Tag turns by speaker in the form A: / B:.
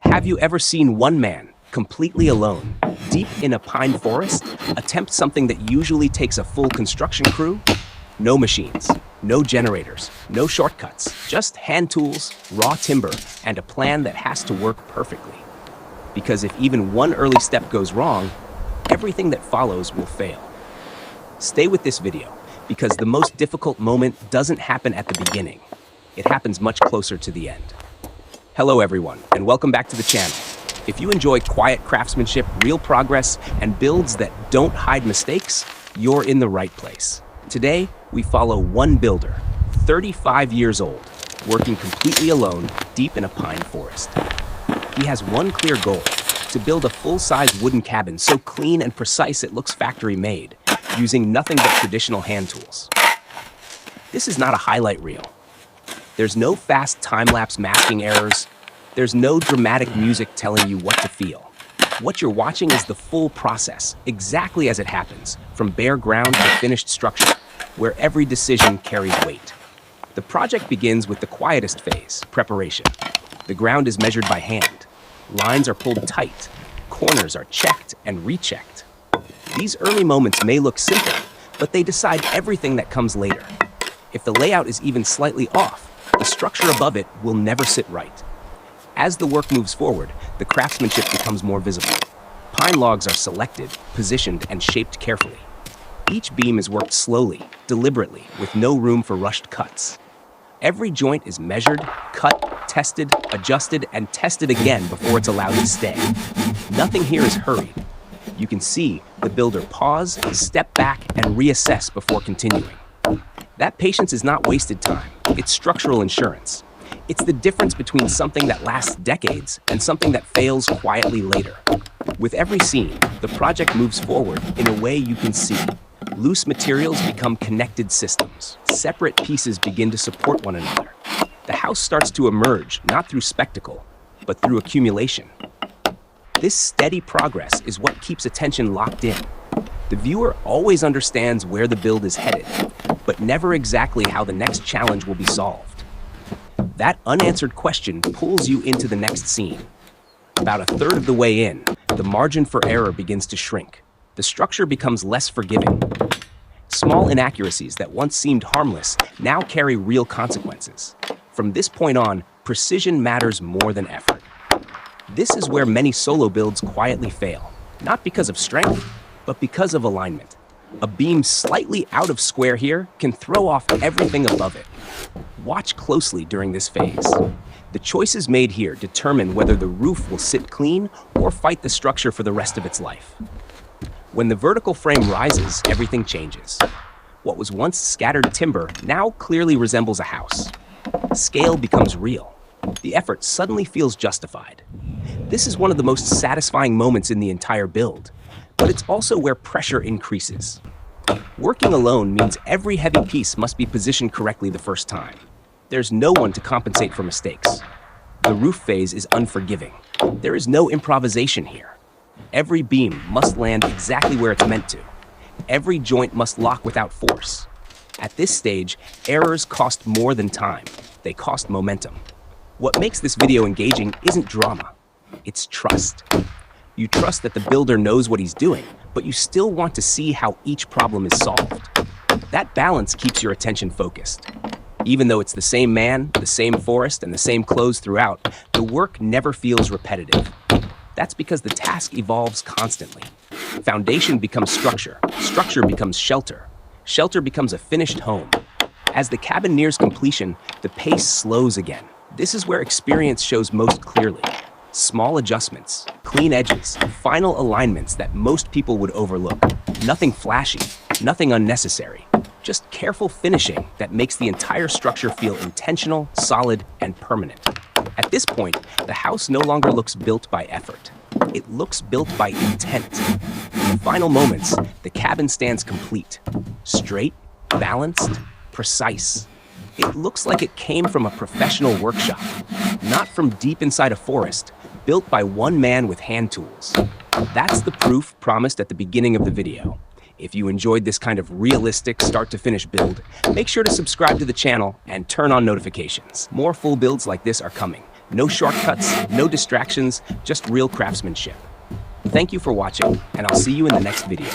A: Have you ever seen one man, completely alone, deep in a pine forest, attempt something that usually takes a full construction crew? No machines, no generators, no shortcuts, just hand tools, raw timber, and a plan that has to work perfectly. Because if even one early step goes wrong, everything that follows will fail. Stay with this video, because the most difficult moment doesn't happen at the beginning. It happens much closer to the end. Hello everyone, and welcome back to the channel. If you enjoy quiet craftsmanship, real progress, and builds that don't hide mistakes, you're in the right place. Today, we follow one builder, 35 years old, working completely alone deep in a pine forest. He has one clear goal, to build a full-size wooden cabin so clean and precise it looks factory-made, using nothing but traditional hand tools. This is not a highlight reel. There's no fast time-lapse masking errors. There's no dramatic music telling you what to feel. What you're watching is the full process, exactly as it happens, from bare ground to finished structure, where every decision carries weight. The project begins with the quietest phase, preparation. The ground is measured by hand. Lines are pulled tight. Corners are checked and rechecked. These early moments may look simple, but they decide everything that comes later. If the layout is even slightly off, the structure above it will never sit right. As the work moves forward, the craftsmanship becomes more visible. Pine logs are selected, positioned, and shaped carefully. Each beam is worked slowly, deliberately, with no room for rushed cuts. Every joint is measured, cut, tested, adjusted, and tested again before it's allowed to stay. Nothing here is hurried. You can see the builder pause, step back, and reassess before continuing. That patience is not wasted time, it's structural insurance. It's the difference between something that lasts decades and something that fails quietly later. With every scene, the project moves forward in a way you can see. Loose materials become connected systems. Separate pieces begin to support one another. The house starts to emerge, not through spectacle, but through accumulation. This steady progress is what keeps attention locked in. The viewer always understands where the build is headed, but never exactly how the next challenge will be solved. That unanswered question pulls you into the next scene. About a third of the way in, the margin for error begins to shrink. The structure becomes less forgiving. Small inaccuracies that once seemed harmless now carry real consequences. From this point on, precision matters more than effort. This is where many solo builds quietly fail, not because of strength, but because of alignment. A beam slightly out of square here can throw off everything above it. Watch closely during this phase. The choices made here determine whether the roof will sit clean or fight the structure for the rest of its life. When the vertical frame rises, everything changes. What was once scattered timber now clearly resembles a house. Scale becomes real. The effort suddenly feels justified. This is one of the most satisfying moments in the entire build, but it's also where pressure increases. Working alone means every heavy piece must be positioned correctly the first time. There's no one to compensate for mistakes. The roof phase is unforgiving. There is no improvisation here. Every beam must land exactly where it's meant to. Every joint must lock without force. At this stage, errors cost more than time. They cost momentum. What makes this video engaging isn't drama. It's trust. You trust that the builder knows what he's doing, but you still want to see how each problem is solved. That balance keeps your attention focused. Even though it's the same man, the same forest, and the same clothes throughout, the work never feels repetitive. That's because the task evolves constantly. Foundation becomes structure, structure becomes shelter, shelter becomes a finished home. As the cabin nears completion, the pace slows again. This is where experience shows most clearly. Small adjustments, clean edges, final alignments that most people would overlook. Nothing flashy, nothing unnecessary. Just careful finishing that makes the entire structure feel intentional, solid, and permanent. At this point, the house no longer looks built by effort. It looks built by intent. In the final moments, the cabin stands complete. Straight, balanced, precise. It looks like it came from a professional workshop, not from deep inside a forest, built by one man with hand tools. That's the proof promised at the beginning of the video. If you enjoyed this kind of realistic start-to-finish build, make sure to subscribe to the channel and turn on notifications. More full builds like this are coming. No shortcuts, no distractions, just real craftsmanship. Thank you for watching, and I'll see you in the next video.